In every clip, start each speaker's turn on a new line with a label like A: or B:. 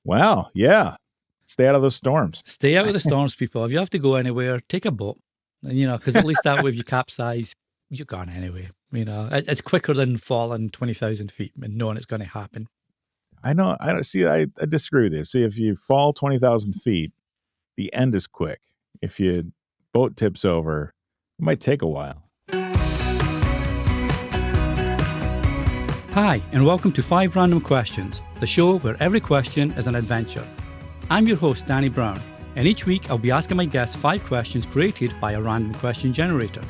A: Wow. Yeah. Stay out of those storms.
B: Stay out of the storms, people. If you have to go anywhere, take a boat. Because at least that way, if you capsize, you're gone anyway. It's quicker than falling 20,000 feet and knowing it's going to happen.
A: I know. I don't see. I disagree with you. See, if you fall 20,000 feet, the end is quick. If your boat tips over, it might take a while.
B: Hi, and welcome to 5 Random Questions, the show where every question is an adventure. I'm your host, Danny Brown, and each week I'll be asking my guests 5 questions created by a random question generator.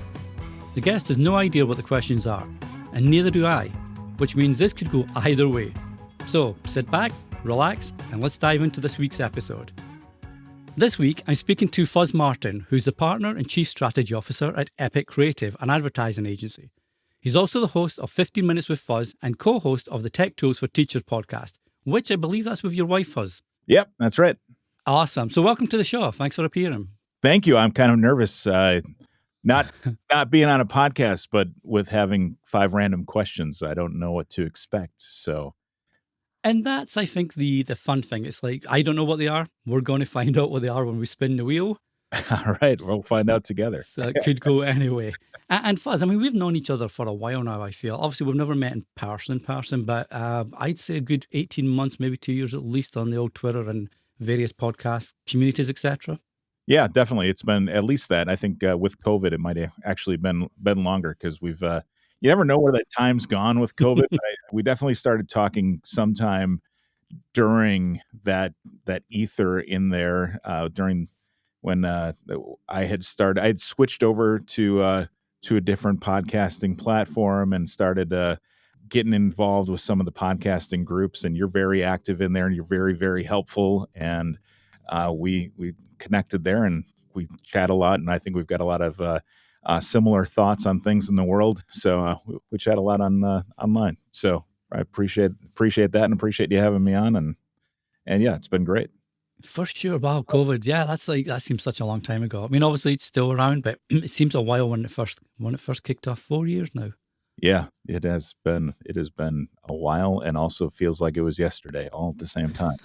B: The guest has no idea what the questions are, and neither do I, which means this could go either way. So sit back, relax, and let's dive into this week's episode. This week, I'm speaking to Fuzz Martin, who's the partner and chief strategy officer at Epic Creative, an advertising agency. He's also the host of 15 Minutes with Fuzz and co-host of the Tech Tools for Teachers podcast, which I believe that's with your wife, Fuzz.
A: Yep, that's right.
B: Awesome. So welcome to the show. Thanks for appearing.
A: Thank you. I'm kind of nervous, not being on a podcast, but with having 5 random questions. I don't know what to expect. So,
B: and that's, I think, the fun thing. It's like, I don't know what they are. We're going to find out what they are when we spin the wheel.
A: All right, we'll find out together.
B: So it could go anyway. And Fuzz, I mean, we've known each other for a while now, I feel. Obviously, we've never met in person, but I'd say a good 18 months, maybe 2 years at least on the old Twitter and various podcast communities, etc.
A: Yeah, definitely. It's been at least that. I think with COVID, it might have actually been longer because we've, you never know where that time's gone with COVID. We definitely started talking sometime during that ether in there during when I had switched over to a different podcasting platform and started getting involved with some of the podcasting groups. And you're very active in there, and you're very, very helpful. And we connected there, and we chat a lot. And I think we've got a lot of similar thoughts on things in the world. So we chat a lot online. So I appreciate that, and appreciate you having me on. And yeah, it's been great.
B: For sure. Wow, COVID. Yeah, that seems such a long time ago. I mean, obviously it's still around, but it seems a while when it first kicked off. 4 years now.
A: Yeah, it has been a while, and also feels like it was yesterday, all at the same time.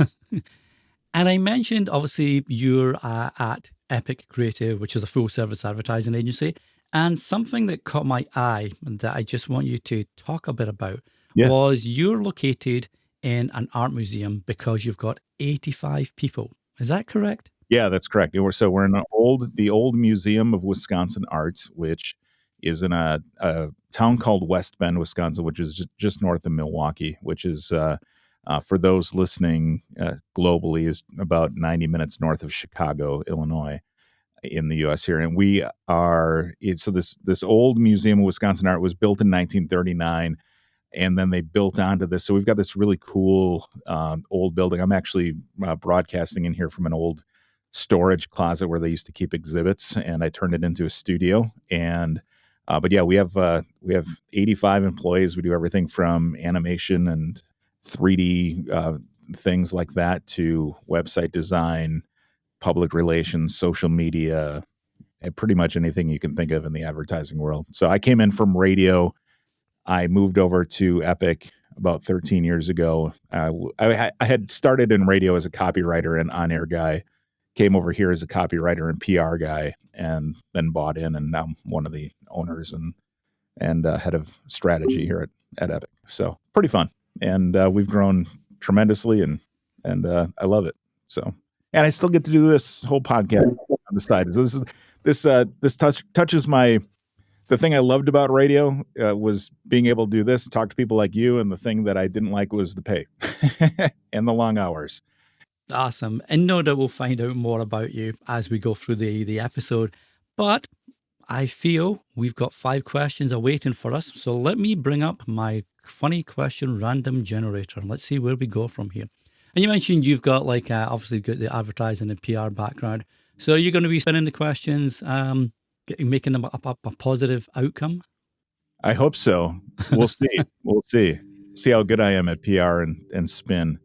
B: And I mentioned, obviously, you're at Epic Creative, which is a full service advertising agency. And something that caught my eye that I just want you to talk a bit about was you're located in an art museum because you've got 85 people. Is that correct?
A: Yeah, that's correct. We're in the old Museum of Wisconsin Arts, which is in a town called West Bend, Wisconsin, which is just north of Milwaukee, which is, for those listening globally, is about 90 minutes north of Chicago, Illinois, in the U.S. here. And we are, this old Museum of Wisconsin Art was built in 1939. And then they built onto this. So we've got this really cool old building. I'm actually broadcasting in here from an old storage closet where they used to keep exhibits, and I turned it into a studio. And but yeah, we have 85 employees. We do everything from animation and 3D things like that to website design, public relations, social media, and pretty much anything you can think of in the advertising world. So I came in from radio. I moved over to Epic about 13 years ago. I had started in radio as a copywriter and on-air guy, came over here as a copywriter and PR guy, and then bought in, and now I'm one of the owners and head of strategy here at Epic. So pretty fun. And we've grown tremendously, and I love it. So, and I still get to do this whole podcast on the side. So this touches the thing I loved about radio was being able to do this, talk to people like you, and the thing that I didn't like was the pay and the long hours.
B: Awesome. And no doubt we'll find out more about you as we go through the episode. But I feel we've got 5 questions awaiting for us. So let me bring up my funny question random generator, and let's see where we go from here. And you mentioned you've got obviously got the advertising and PR background. So you're going to be spinning the questions, making them a positive outcome?
A: I hope so. We'll see. We'll see. See how good I am at PR and spin.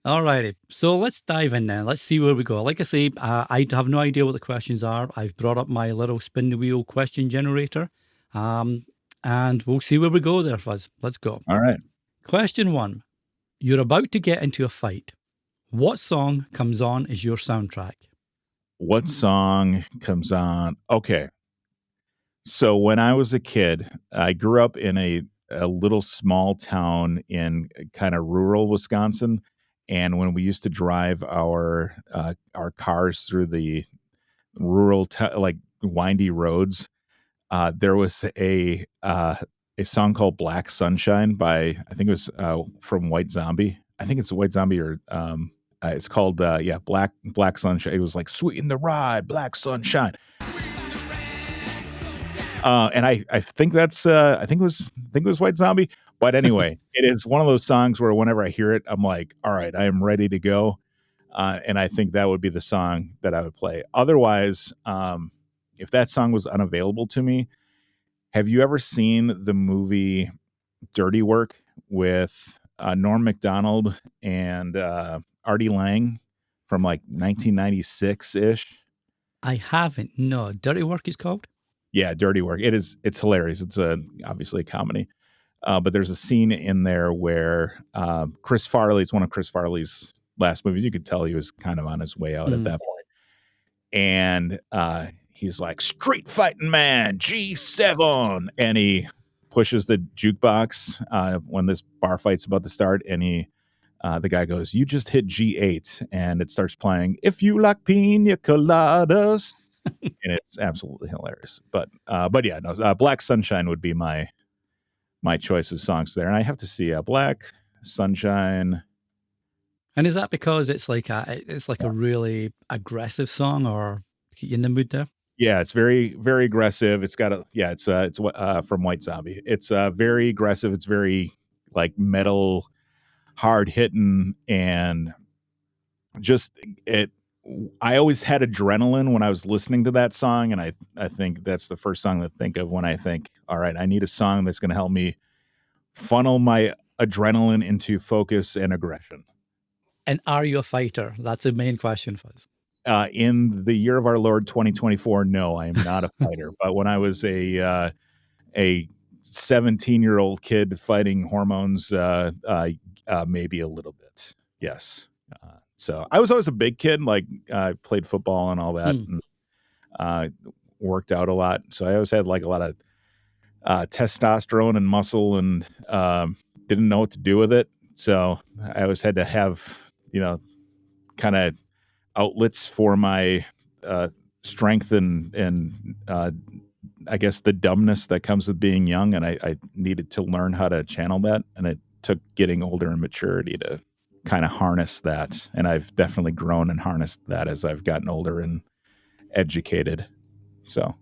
B: All righty. So let's dive in then. Let's see where we go. Like I say, I have no idea what the questions are. I've brought up my little spin the wheel question generator. And we'll see where we go there, Fuzz. Let's go.
A: All right.
B: Question 1. You're about to get into a fight. What song comes on as your soundtrack?
A: What song comes on? Okay. So when I was a kid, I grew up in a little small town in kind of rural Wisconsin. And when we used to drive our cars through the like windy roads, there was a song called "Black Sunshine" by I think it was from White Zombie. I think it's White Zombie or it's called yeah, Black Sunshine. It was like "Sweeten the Ride, Black Sunshine." And I think that's I think it was White Zombie. But anyway, it is one of those songs where whenever I hear it, I'm like, all right, I am ready to go. And I think that would be the song that I would play. Otherwise, if that song was unavailable to me, have you ever seen the movie Dirty Work with Norm Macdonald and Artie Lang from like 1996 ish?
B: I haven't. No, Dirty Work is called.
A: Yeah, Dirty Work. It's hilarious. It's obviously a comedy. But there's a scene in there where Chris Farley, it's one of Chris Farley's last movies. You could tell he was kind of on his way out at that point. And he's like, "Street fighting man, G7." And he pushes the jukebox when this bar fight's about to start. And the guy goes, "You just hit G8." And it starts playing, "If You Like Pina Coladas." And it's absolutely hilarious. But yeah, no, Black Sunshine would be my choice of songs there. And I have to see Black Sunshine.
B: And is that because it's like a really aggressive song, or get you in the mood there?
A: Yeah, it's very, very aggressive. It's got it's from White Zombie. It's very aggressive. It's very like metal, hard hitting, and just it. I always had adrenaline when I was listening to that song, and I think that's the first song to think of when I think, all right, I need a song that's going to help me funnel my adrenaline into focus and aggression.
B: And are you a fighter? That's the main question, Fuzz.
A: In the year of our Lord 2024, no, I am not a fighter. But when I was a 17-year-old kid fighting hormones, maybe a little bit, yes. So I was always a big kid, like I played football and all that, and worked out a lot. So I always had like a lot of testosterone and muscle, and didn't know what to do with it. So I always had to have, kind of outlets for my strength and I guess the dumbness that comes with being young. And I needed to learn how to channel that. And it took getting older and maturity to kind of harness that. And I've definitely grown and harnessed that as I've gotten older and educated. So.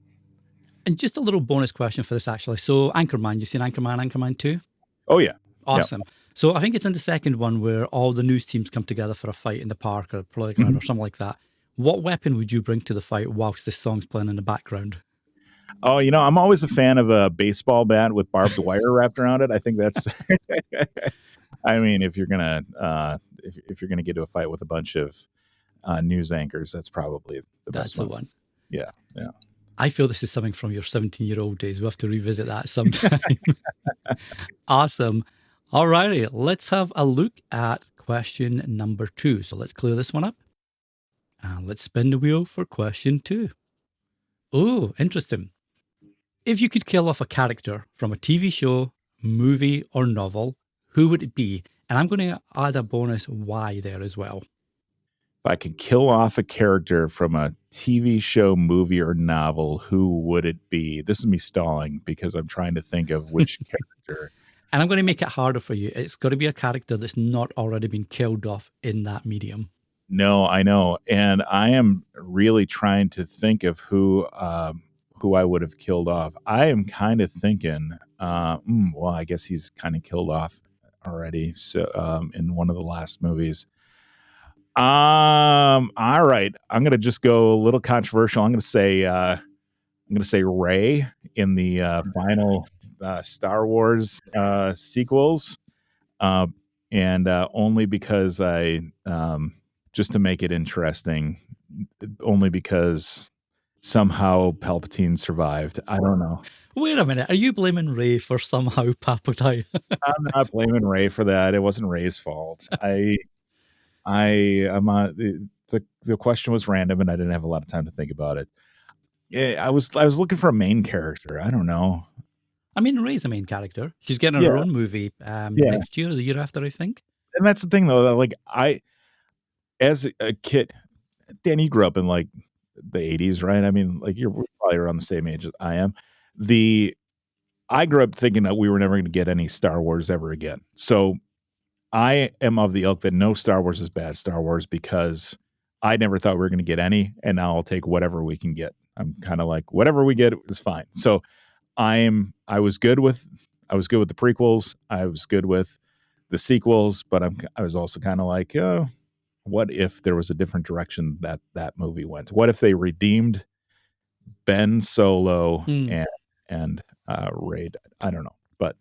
B: And just a little bonus question for this, actually. So Anchorman, you've seen Anchorman 2?
A: Oh, yeah.
B: Awesome. Yep. So I think it's in the second one where all the news teams come together for a fight in the park or playground or something like that. What weapon would you bring to the fight whilst this song's playing in the background?
A: Oh, I'm always a fan of a baseball bat with barbed wire wrapped around it. I think that's I mean, if you're gonna if you're gonna get to a fight with a bunch of news anchors, that's probably the best one.
B: That's the one.
A: Yeah.
B: I feel this is something from your 17-year-old days. We'll have to revisit that sometime. Awesome. All righty, let's have a look at question number 2. So let's clear this one up. And let's spin the wheel for question 2. Oh, interesting. If you could kill off a character from a TV show, movie, or novel, who would it be? And I'm going to add a bonus why there as well.
A: If I could kill off a character from a TV show, movie, or novel, who would it be? This is me stalling because I'm trying to think of which character.
B: And I'm going to make it harder for you. It's got to be a character that's not already been killed off in that medium.
A: No, I know. And I am really trying to think of who I would have killed off. I am kind of thinking, well, I guess he's kind of killed off already. So in one of the last movies. All right. I'm gonna just go a little controversial. I'm gonna say Rey in the final Star Wars sequels, and only because I just to make it interesting, only because somehow Palpatine survived. I don't know.
B: Wait a minute. Are you blaming Rey for somehow Palpatine?
A: I'm not blaming Rey for that. It wasn't Rey's fault. I'm the question was random, and I didn't have a lot of time to think about it. I was looking for a main character. I don't know.
B: I mean, Ray's the main character. She's getting her
A: Yeah,
B: own movie
A: yeah.
B: next year or the year after, I think.
A: And that's the thing, though. That, like as a kid, Dan, you grew up in like the '80s, right? I mean, like you're probably around the same age as I am. I grew up thinking that we were never going to get any Star Wars ever again. So I am of the ilk that no Star Wars is bad Star Wars because I never thought we were going to get any, and now I'll take whatever we can get. I'm kind of like whatever we get is fine. So I was good with the prequels. I was good with the sequels, but I was also kind of like, oh, what if there was a different direction that movie went? What if they redeemed Ben Solo and Rey? I don't know, but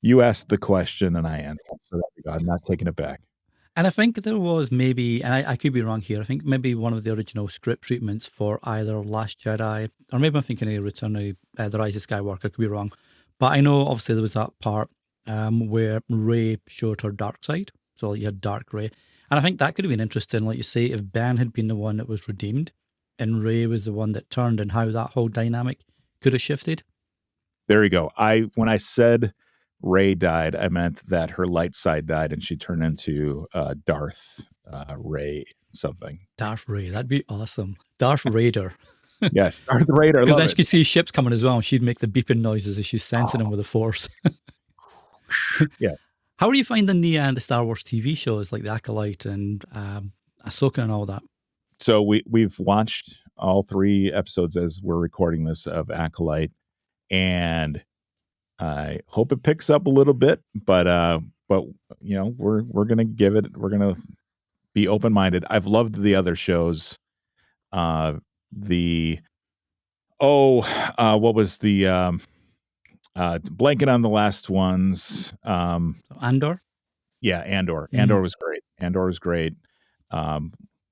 A: you asked the question and I answered, so there we go. I'm not taking it back.
B: And I think there was maybe, and I could be wrong here, I think maybe one of the original script treatments for either Last Jedi, or maybe I'm thinking of Return of The Rise of Skywalker, I could be wrong. But I know obviously there was that part where Rey showed her dark side. So you had Dark Rey. And I think that could have been interesting, like you say, if Ben had been the one that was redeemed and Rey was the one that turned, and how that whole dynamic could have shifted.
A: There you go. When I said Rey died, I meant that her light side died and she turned into Darth Rey something.
B: Darth Rey, that'd be awesome. Darth Raider.
A: Yes, Darth Raider.
B: Because then she could see ships coming as well, and she'd make the beeping noises as she's sensing them with the Force.
A: Yeah.
B: How are you finding the Star Wars TV shows like The Acolyte and Ahsoka and all that?
A: So we've watched all 3 episodes as we're recording this of Acolyte, and I hope it picks up a little bit, but you know, we're gonna give it. We're gonna be open minded. I've loved the other shows. What was the blanking on the last ones?
B: Andor.
A: Yeah, Andor. Andor was great. Andor was great.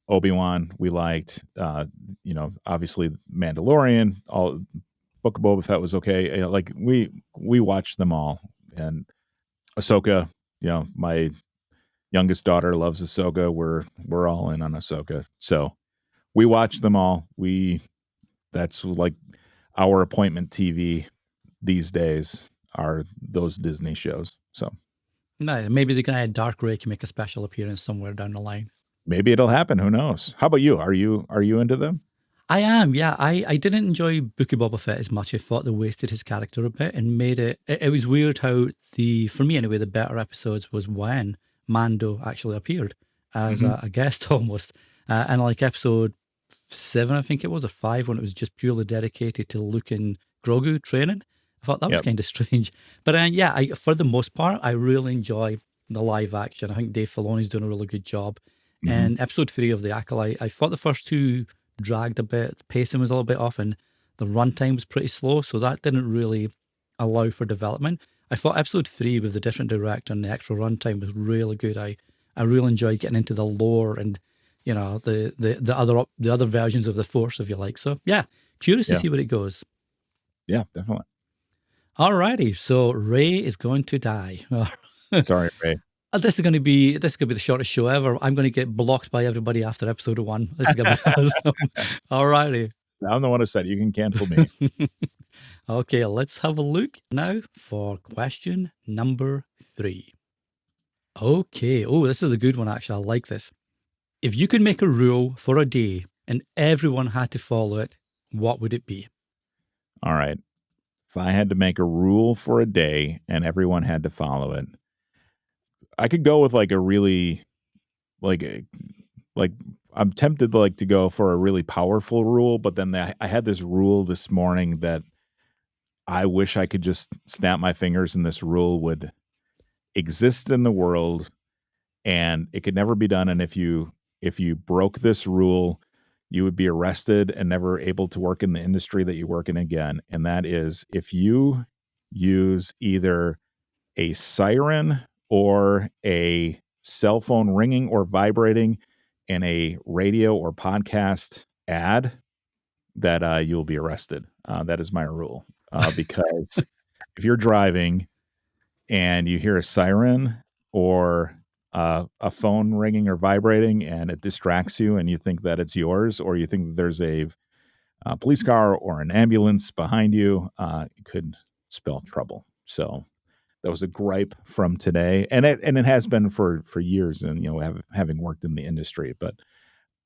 A: Obi-Wan we liked. You know, obviously Mandalorian. All Book of Boba Fett was okay. You know, like we watched them all, and Ahsoka. You know, my youngest daughter loves Ahsoka. We're all in on Ahsoka, so we watched them all. That's like our appointment TV these days are those Disney shows. So
B: maybe the guy at Dark Rey can make a special appearance somewhere down the line.
A: Maybe it'll happen. Who knows? How about you? Are you into them?
B: I am, yeah. I didn't enjoy Book of Boba Fett as much. I thought they wasted his character a bit and made it. It was weird how for me anyway, the better episodes was when Mando actually appeared as a guest almost. And like episode 7, I think it was, or 5, when it was just purely dedicated to Luke and Grogu training. I thought that was kind of strange. But yeah, for the most part, I really enjoy the live action. I think Dave Filoni's doing a really good job. And episode 3 of The Acolyte, I thought the first 2 dragged a bit. The pacing was a little bit off and the runtime was pretty slow. So that didn't really allow for development. I thought episode 3 with the different director and the extra runtime was really good. I really enjoyed getting into the lore and, you know, the other versions of the Force, if you like. So yeah, curious to see where it goes.
A: Yeah, definitely.
B: Alrighty, so Rey is going to die.
A: Sorry, Rey.
B: This is going to be the shortest show ever. I'm going to get blocked by everybody after episode 1. This is going to be awesome. Alrighty.
A: I'm the one who said you can cancel me.
B: Okay, let's have a look now for question number 3. Okay. Oh, this is a good one, actually. I like this. If you could make a rule for a day and everyone had to follow it, what would it be?
A: All right. If I had to make a rule for a day and everyone had to follow it, I could go with like a really, like I'm tempted like to go for a really powerful rule, but then I had this rule this morning that I wish I could just snap my fingers and this rule would exist in the world and it could never be done. And if you broke this rule, you would be arrested and never able to work in the industry that you work in again. And that is if you use either a siren or a cell phone ringing or vibrating in a radio or podcast ad, that you'll be arrested. That is my rule. Because if you're driving and you hear a siren or a phone ringing or vibrating and it distracts you and you think that it's yours, or you think that there's a police car or an ambulance behind you, it could spell trouble. So that was a gripe from today, and it has been for years, and having worked in the industry, but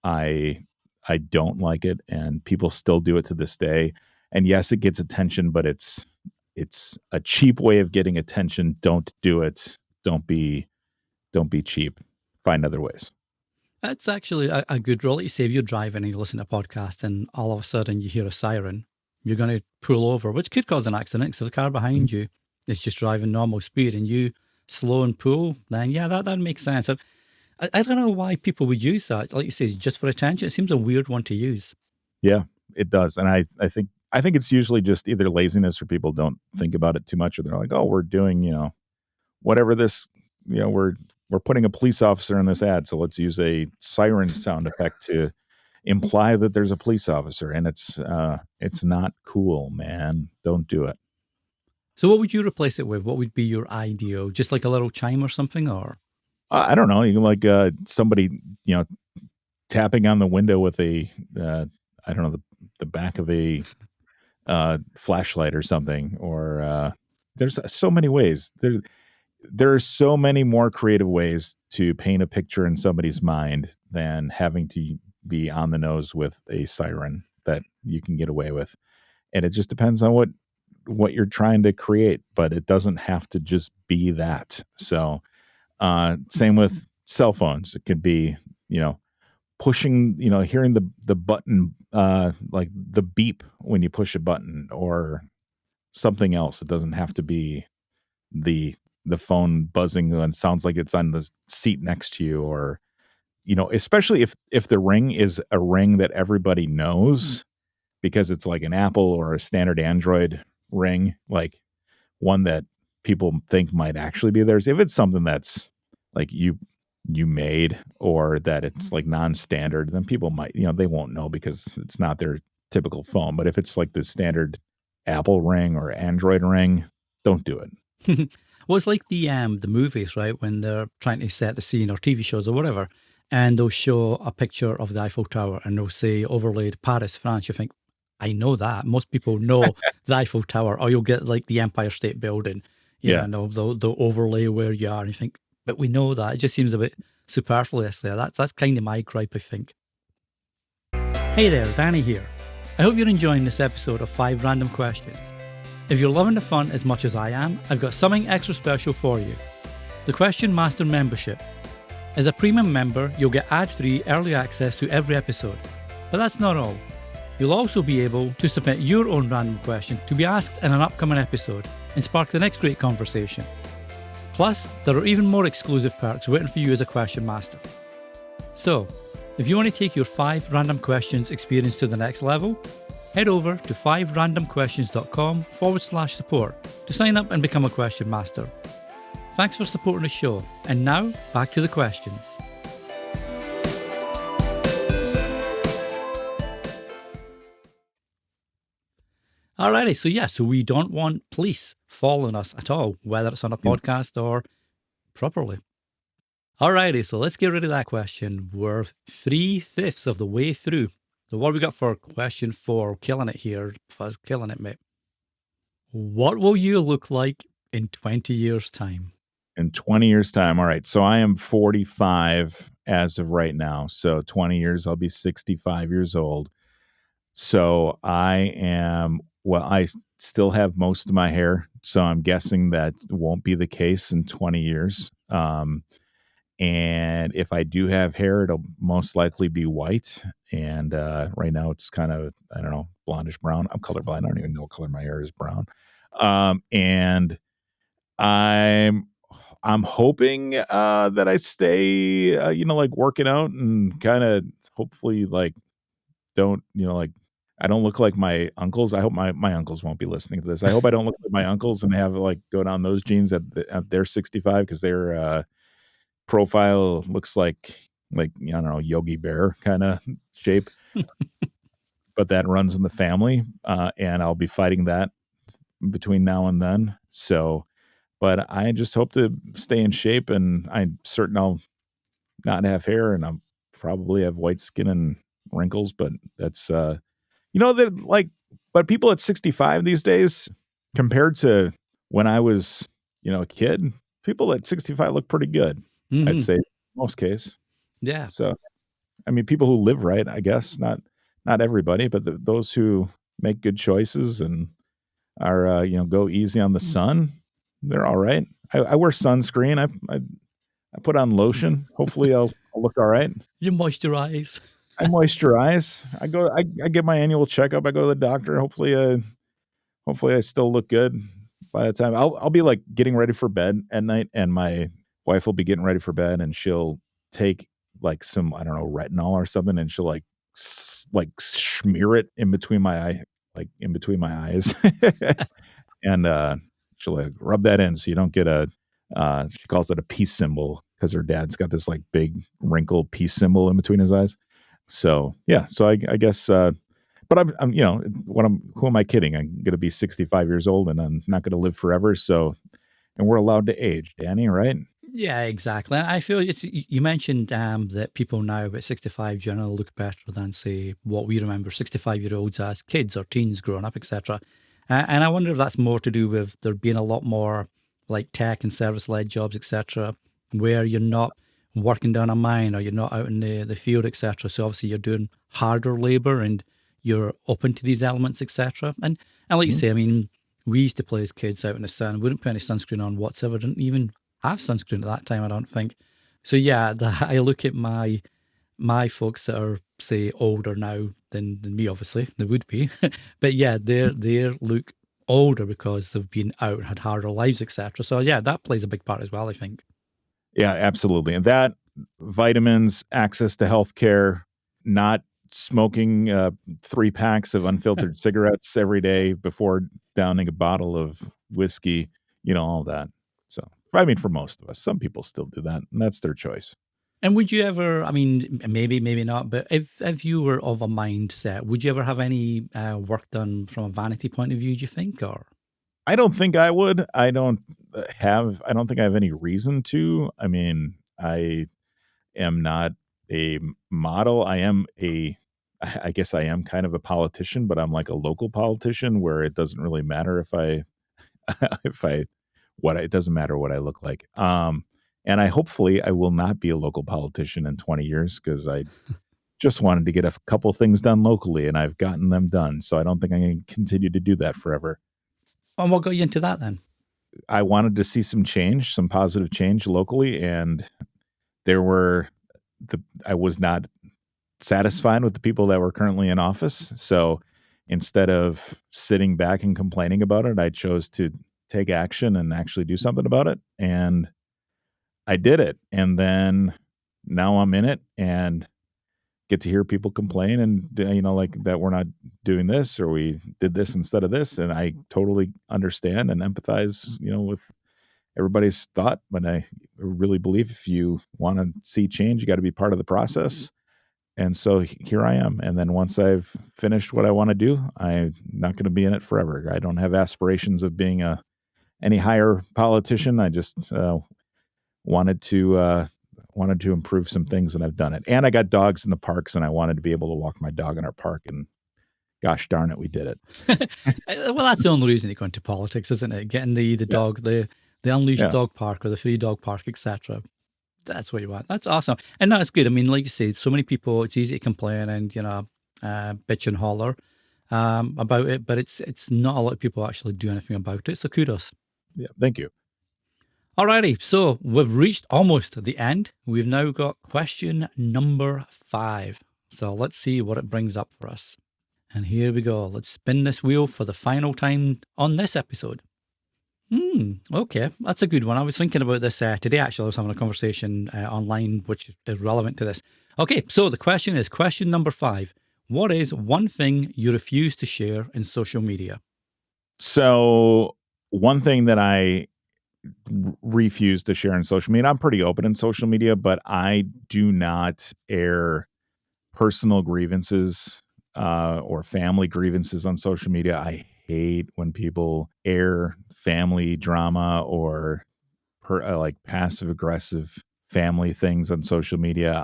A: I I don't like it, and people still do it to this day. And yes, it gets attention, but it's a cheap way of getting attention. Don't do it. Don't be cheap. Find other ways.
B: It's actually a good rule. Like you say, if you're driving and you listen to a podcast and all of a sudden you hear a siren, you're going to pull over, which could cause an accident because the car behind you is just driving normal speed and you slow and pull, then yeah, that makes sense. I don't know why people would use that. Like you say, just for attention. It seems a weird one to use.
A: Yeah, it does. And I think it's usually just either laziness or people don't think about it too much, or they're like, oh, we're doing, whatever this, we're putting a police officer in this ad, so let's use a siren sound effect to imply that there's a police officer, and it's not cool, man. Don't do it.
B: So what would you replace it with? What would be your ideal? Just like a little chime or something, or?
A: I don't know. You can like somebody, tapping on the window with a I don't know, the back of a flashlight or something, or there's so many ways. There are so many more creative ways to paint a picture in somebody's mind than having to be on the nose with a siren that you can get away with. And it just depends on what you're trying to create, but it doesn't have to just be that. So same with cell phones. It could be, pushing, hearing the button, like the beep when you push a button, or something else. It doesn't have to be the phone buzzing and sounds like it's on the seat next to you, or especially if the ring is a ring that everybody knows because it's like an Apple or a standard Android ring, like one that people think might actually be theirs. If it's something that's like you made, or that it's like non-standard, then people might, they won't know because it's not their typical phone. But if it's like the standard Apple ring or Android ring, don't do it.
B: Well, it's like the movies, right? When they're trying to set the scene, or TV shows or whatever, and they'll show a picture of the Eiffel Tower and they'll say overlaid Paris, France. You think, I know that. Most people know the Eiffel Tower. Or you'll get like the Empire State Building,
A: Yeah.
B: they'll overlay where you are, and you think, but we know that. It just seems a bit superfluous there. That's kind of my gripe, I think. Hey there, Danny here. I hope you're enjoying this episode of 5 Random Questions. If you're loving the fun as much as I am, I've got something extra special for you. The Question Master membership. As a premium member, you'll get ad-free early access to every episode. But that's not all. You'll also be able to submit your own random question to be asked in an upcoming episode and spark the next great conversation. Plus, there are even more exclusive perks waiting for you as a Question Master. So, if you want to take your 5 random questions experience to the next level, head over to 5randomquestions.com/support to sign up and become a Question Master. Thanks for supporting the show, and now back to the questions. Alrighty, so we don't want police following us at all, whether it's on a podcast or properly. Alrighty, so let's get rid of that question. We're 3/5 of the way through. So what have we got for question 4? Killing it here, Fuzz, killing it, mate. What will you look like in 20 years' time?
A: In 20 years' time. All right. So I am 45 as of right now. So 20 years, I'll be 65 years old. So I still have most of my hair. So I'm guessing that won't be the case in 20 years. And if I do have hair, it'll most likely be white. And right now it's kind of, I don't know, blondish brown. I'm colorblind. I don't even know what color my hair is, brown. And I'm hoping that I stay, like working out and kind of hopefully like don't, like I don't look like my uncles. I hope my uncles won't be listening to this. I hope I don't look like my uncles and have like go down those genes at they're 65, because their profile looks like I don't know, Yogi Bear kind of shape. But that runs in the family, and I'll be fighting that between now and then. So, but I just hope to stay in shape, and I'm certain I'll not have hair, and I'll probably have white skin and wrinkles, but that's, that like, but people at 65 these days, compared to when I was, a kid, people at 65 look pretty good, I'd
B: Hmm.
A: say, in most case.
B: Yeah.
A: So, I mean, people who live right, I guess, not everybody, but those who make good choices and are, go easy on the sun, they're all right. I wear sunscreen. I put on lotion. Hopefully, I'll look all right.
B: You moisturize.
A: I moisturize. I get my annual checkup. I go to the doctor. Hopefully I still look good by the time I'll be like getting ready for bed at night, and my wife will be getting ready for bed, and she'll take like some, I don't know, retinol or something, and she'll like smear it in between my in between my eyes. And she'll like rub that in so you don't get she calls it a peace symbol, because her dad's got this like big wrinkled peace symbol in between his eyes. So yeah, so I guess, but I'm who am I kidding? I'm gonna be 65 years old, and I'm not gonna live forever. So, and we're allowed to age, Danny, right?
B: Yeah, exactly. I feel you mentioned that people now at 65 generally look better than, say, what we remember 65-year-olds as kids or teens growing up, etc. And I wonder if that's more to do with there being a lot more like tech and service-led jobs, etc., where you're not working down a mine or you're not out in the field, etc. So obviously you're doing harder labor and you're open to these elements, etc. And like you
A: Mhm.
B: say, I mean, we used to play as kids out in the sun. We wouldn't put any sunscreen on whatsoever. Didn't even have sunscreen at that time, I don't think. So yeah, I look at my folks that are, say, older now than me. Obviously, they would be, but yeah, they look older because they've been out and had harder lives, etc. So yeah, that plays a big part as well, I think.
A: Yeah, absolutely. And that, vitamins, access to healthcare, not smoking 3 packs of unfiltered cigarettes every day before downing a bottle of whiskey, all that. So, I mean, for most of us, some people still do that, and that's their choice.
B: And would you ever, I mean, maybe not, but if you were of a mindset, would you ever have any work done from a vanity point of view, do you think? Or
A: I don't think I would. I don't think I have any reason to. I mean, I am not a model. I guess I am kind of a politician, but I'm like a local politician where it doesn't really matter if I, if I, it doesn't matter what I look like. And hopefully I will not be a local politician in 20 years, because I just wanted to get a couple things done locally, and I've gotten them done. So I don't think I'm going to continue to do that forever.
B: and what got you into that then?
A: I wanted to see some change, some positive change locally, and there were I was not satisfied with the people that were currently in office. So instead of sitting back and complaining about it, I chose to take action and actually do something about it. And I did it. And then now I'm in it and get to hear people complain, and like that we're not doing this, or we did this instead of this. And I totally understand and empathize, with everybody's thought. But I really believe if you want to see change, you got to be part of the process. And so here I am. And then once I've finished what I want to do, I'm not going to be in it forever. I don't have aspirations of being any higher politician. I just wanted to improve some things, and I've done it. And I got dogs in the parks, and I wanted to be able to walk my dog in our park. And gosh darn it, we did it.
B: Well, that's the only reason you go into politics, isn't it? Getting the
A: Yeah,
B: dog, the unleashed
A: yeah.
B: dog park or the free dog park, etc. That's what you want. That's awesome. And that's good. I mean, like you say, so many people, it's easy to complain and, bitch and holler about it, but it's not a lot of people actually do anything about it. So kudos.
A: Yeah, thank you.
B: Alrighty, so we've reached almost the end. We've now got question number 5. So let's see what it brings up for us. And here we go. Let's spin this wheel for the final time on this episode. Okay, that's a good one. I was thinking about this today, actually. I was having a conversation online which is relevant to this. Okay, so the question is question number 5. What is one thing you refuse to share in social media?
A: So one thing that I refuse to share in social media, I'm pretty open in social media, but I do not air personal grievances or family grievances on social media. I hate when people air family drama or like passive aggressive family things on social media.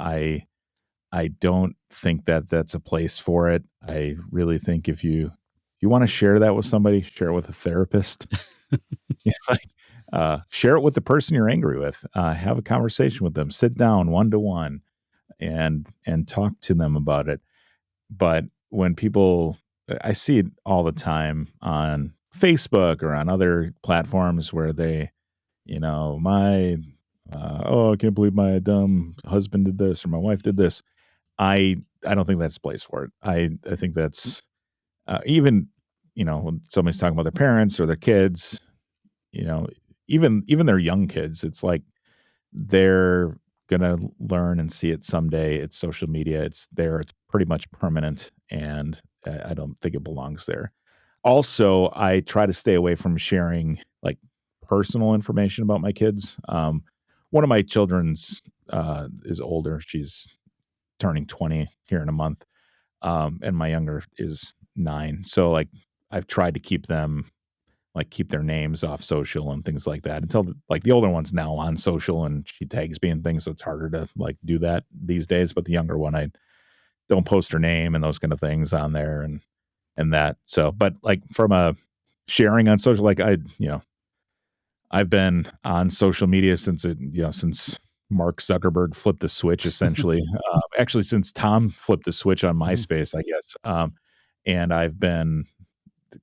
A: I don't think that that's a place for it. I really think if you want to share that with somebody, share it with a therapist. Yeah, like, share it with the person you're angry with. Have a conversation with them. Sit down 1-to-1 and talk to them about it. But when people, I see it all the time on Facebook or on other platforms where they, my, oh, I can't believe my dumb husband did this or my wife did this. I don't think that's the place for it. I think that's even when somebody's talking about their parents or their kids, you know, even their young kids, it's like they're gonna learn and see it someday. It's social media. It's there. It's pretty much permanent, and I don't think it belongs there. Also, I try to stay away from sharing like personal information about my kids. One of my children's is older. She's turning 20 here in a month, and my younger is 9. So like I've tried to keep them keep their names off social and things like that until like the older one's now on social and she tags me and things, so it's harder to like do that these days. But the younger one, I don't post her name and those kind of things on there and that. So, but like from a sharing on social, like I've been on social media since Mark Zuckerberg flipped the switch, essentially. Actually, since Tom flipped the switch on MySpace, I guess. And I've been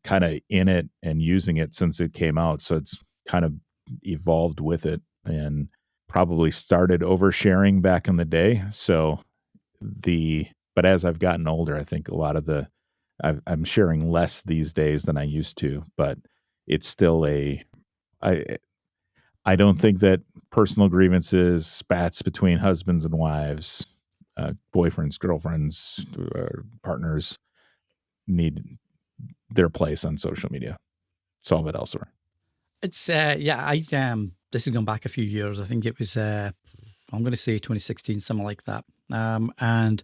A: kind of in it and using it since it came out. So it's kind of evolved with it and probably started oversharing back in the day. But as I've gotten older, I think a lot of I'm sharing less these days than I used to, but it's still I don't think that personal grievances, spats between husbands and wives, boyfriends, girlfriends, partners need their place on social media. Solve it elsewhere.
B: It's this is going back a few years. I think it was I'm going to say 2016, something like that. And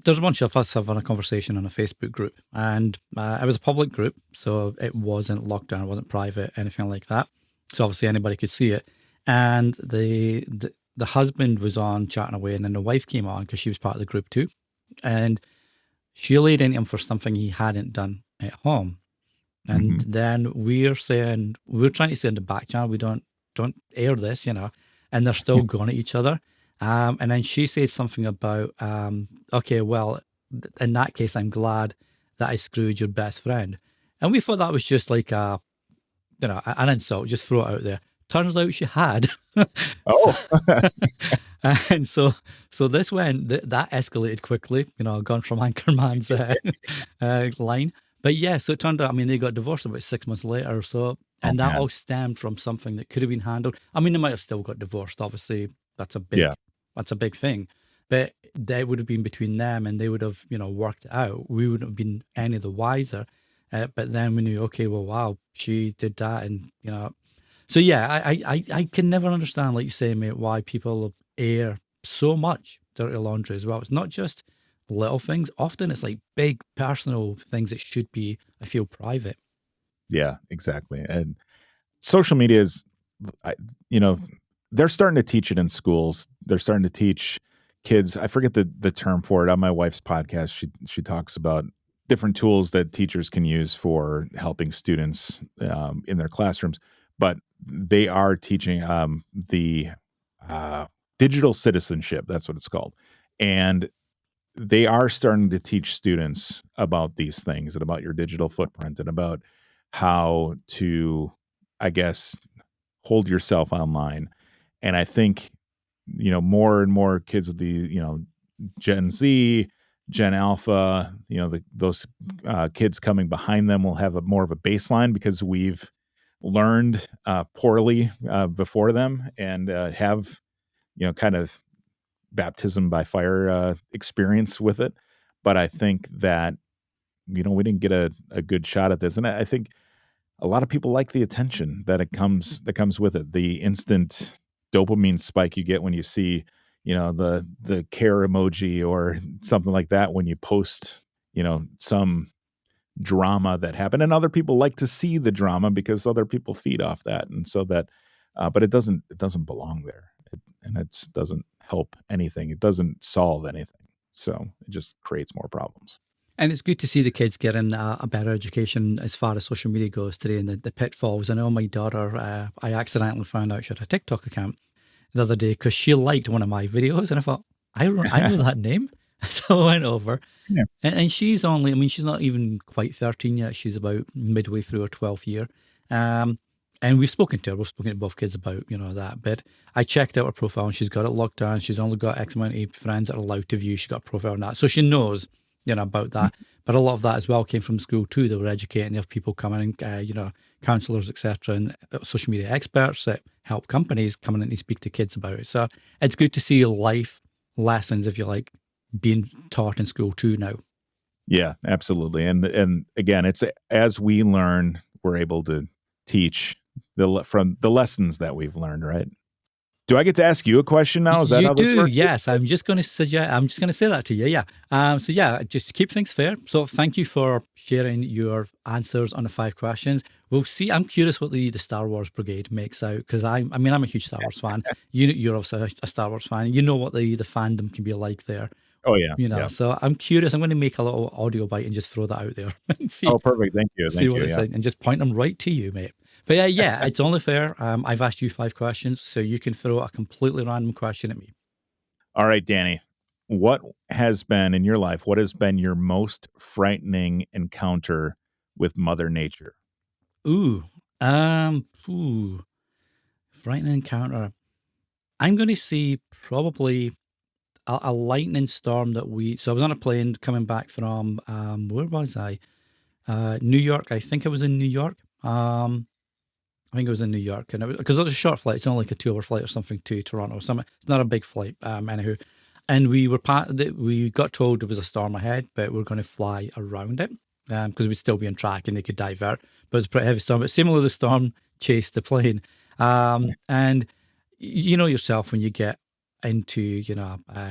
B: there's a bunch of us having a conversation on a Facebook group, and it was a public group, so it wasn't locked down, it wasn't private, anything like that. So obviously anybody could see it. And the husband was on chatting away, and then the wife came on because she was part of the group too, and she laid into him for something he hadn't done at home. And then we're trying to say in the back channel, we don't air this, and they're still going at each other. And then she said something about, okay, well, in that case, I'm glad that I screwed your best friend. And we thought that was just like an insult, just throw it out there. Turns out she had.
A: Oh.
B: And so this that escalated quickly, gone from Anchorman's line. But yeah, so it turned out, they got divorced about 6 months later or so. And that all stemmed from something that could have been handled. They might have still got divorced. Obviously, that's a big thing. But that would have been between them, and they would have, worked it out. We wouldn't have been any the wiser. But then we knew, okay, well, wow, she did that. And, so yeah, I can never understand, like you say, mate, why people air so much dirty laundry as well. It's not just little things. Often it's like big personal things that should be, I feel, private.
A: Yeah, exactly. And social media is, they're starting to teach it in schools. They're starting to teach kids. I forget the term for it. On my wife's podcast, she talks about different tools that teachers can use for helping students in their classrooms. But they are teaching the digital citizenship. That's what it's called. And they are starting to teach students about these things and about your digital footprint and about how to, I guess, hold yourself online. And I think, more and more kids of the, Gen Z, Gen Alpha, those kids coming behind them will have more of a baseline because we've learned poorly before them and have, kind of baptism by fire experience with it. But I think that, we didn't get a good shot at this. And I think a lot of people like the attention that comes with it, the instant dopamine spike you get when you see, the care emoji or something like that when you post, some drama that happened, and other people like to see the drama because other people feed off that, and so that, but it doesn't belong there, and it doesn't help anything. It doesn't solve anything. So it just creates more problems.
B: And it's good to see the kids getting a better education as far as social media goes today and the pitfalls. I know my daughter, I accidentally found out she had a TikTok account the other day because she liked one of my videos, and I thought, I know that name. So I went over,
A: Yeah.
B: and she's only, I mean, she's not even quite 13 yet. She's about midway through her 12th year. And we've spoken to both kids about, that. But I checked out her profile and she's got it locked down. She's only got X amount of friends that are allowed to view. She's got a profile on that. So she knows, about that. But a lot of that as well came from school too. They were educating. They have people coming in, counselors, etc., and social media experts that help companies coming in and speak to kids about it. So it's good to see life lessons, if you like, being taught in school too now.
A: Yeah, absolutely. And again, it's as we learn, we're able to teach from the lessons that we've learned, right? Do I get to ask you a question now? Is that how this works?
B: Yes. I'm just going to say that to you. Yeah. So yeah, just to keep things fair. So thank you for sharing your answers on the 5 questions. We'll see. I'm curious what the Star Wars Brigade makes out, because I'm a huge Star Wars fan. You're also a Star Wars fan. You know what the fandom can be like there.
A: Oh yeah.
B: So I'm curious. I'm going to make a little audio bite and just throw that out there and see.
A: Oh, perfect. Thank you.
B: See what it's like, and just point them right to you, mate. But yeah, it's only fair. I've asked you 5 questions, so you can throw a completely random question at me.
A: All right, Danny. What has been in your life? What has been your most frightening encounter with Mother Nature?
B: Frightening encounter. I'm going to say probably a lightning storm so I was on a plane coming back from, where was I? New York. I think I was in New York. I think it was in New York, and because it was a short flight. It's only like a 2-hour flight or something to Toronto. It's not a big flight, anywho. And we got told there was a storm ahead, but we're going to fly around it because we'd still be on track and they could divert. But it's a pretty heavy storm. But similarly, the storm chased the plane, and you know yourself when you get into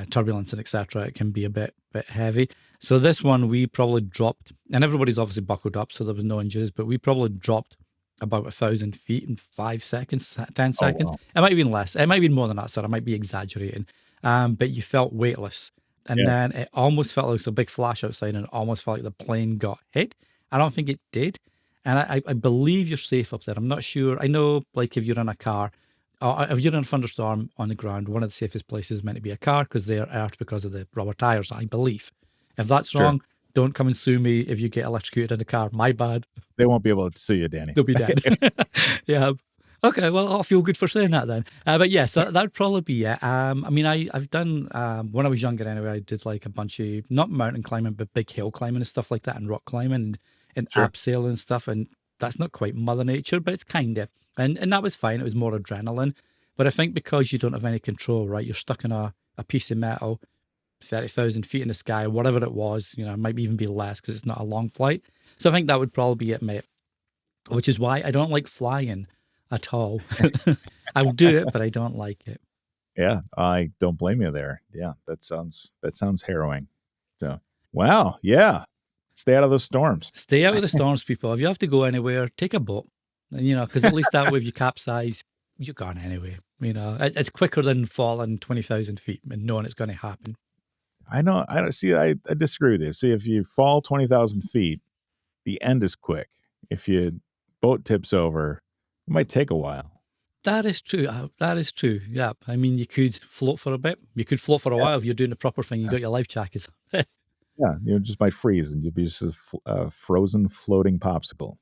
B: turbulence and etc. It can be a bit heavy. So this one we probably dropped, and everybody's obviously buckled up, so there was no injuries. But we probably dropped about 1,000 feet in 5 seconds, 10 seconds.
A: Wow.
B: It might have been less. It might have been more than that, so I might be exaggerating. But you felt weightless. And then it almost felt like there was a big flash outside, and it almost felt like the plane got hit. I don't think it did. And I believe you're safe up there. I'm not sure. I know, like, if you're in a car, or if you're in a thunderstorm on the ground, one of the safest places is meant to be a car because they are earthed because of the rubber tires, I believe. If that's wrong, don't come and sue me if you get electrocuted in a car. My bad.
A: They won't be able to sue you, Danny.
B: They'll be dead. Yeah. Okay, well, I'll feel good for saying that then. But yes, that would probably be it. I mean, I've done, when I was younger anyway, I did like a bunch of, not mountain climbing, but big hill climbing and stuff like that, and rock climbing and abseiling and stuff. And that's not quite Mother Nature, but it's kind of. And that was fine. It was more adrenaline. But I think because you don't have any control, right, you're stuck in a piece of metal, 30,000 feet in the sky, whatever it was, it might even be less because it's not a long flight. So I think that would probably be it, mate. Which is why I don't like flying at all. I will do it, but I don't like it.
A: Yeah, I don't blame you there. Yeah, that sounds harrowing. So, wow, yeah. Stay out of those storms.
B: Stay out of the storms, people. If you have to go anywhere, take a boat. Because at least that way, if you capsize, you're gone anyway. It's quicker than falling 20,000 feet and knowing it's going to happen.
A: I know. I don't see. I disagree with you. See, if you fall 20,000 feet, the end is quick. If your boat tips over, it might take a while.
B: That is true. That is true. Yeah. I mean, you could float for a bit. You could float for a while if you're doing the proper thing. You got your life jackets.
A: Yeah, just might freeze and you'd be just a frozen floating popsicle.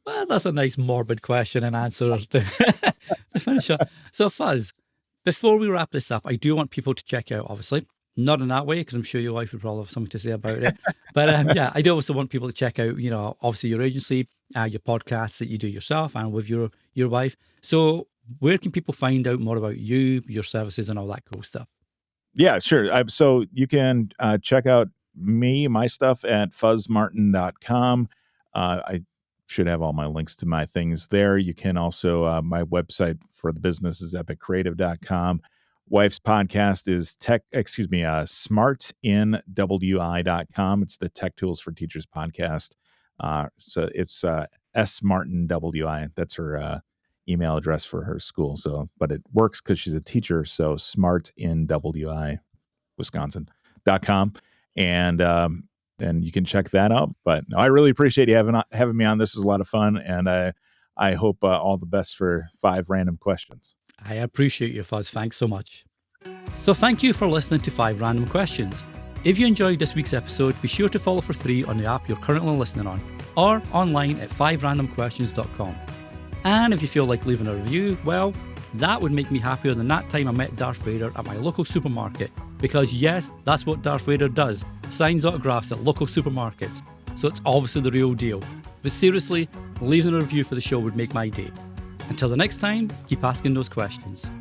B: Well, that's a nice morbid question and answer to finish up. So, Fuzz, before we wrap this up, I do want people to check out, obviously, not in that way, because I'm sure your wife would probably have something to say about it. But yeah, I do also want people to check out, obviously your agency, your podcasts that you do yourself and with your wife. So where can people find out more about you, your services, and all that cool stuff?
A: Yeah, sure. So you can check out my stuff at fuzzmartin.com. I should have all my links to my things there. You can also, my website for the business is epiccreative.com. Wife's podcast is smartinwi.com. It's the Tech Tools for Teachers podcast. So it's S Martin WI. That's her email address for her school. So, but it works because she's a teacher. So smartinwi Wisconsin.com. And you can check that out. But no, I really appreciate you having me on. This was a lot of fun, and I hope all the best for 5 random questions.
B: I appreciate you, Fuzz. Thanks so much. So thank you for listening to 5 Random Questions. If you enjoyed this week's episode, be sure to follow for free on the app you're currently listening on, or online at 5randomquestions.com. And if you feel like leaving a review, well, that would make me happier than that time I met Darth Vader at my local supermarket. Because yes, that's what Darth Vader does, signs autographs at local supermarkets. So it's obviously the real deal. But seriously, leaving a review for the show would make my day. Until the next time, keep asking those questions.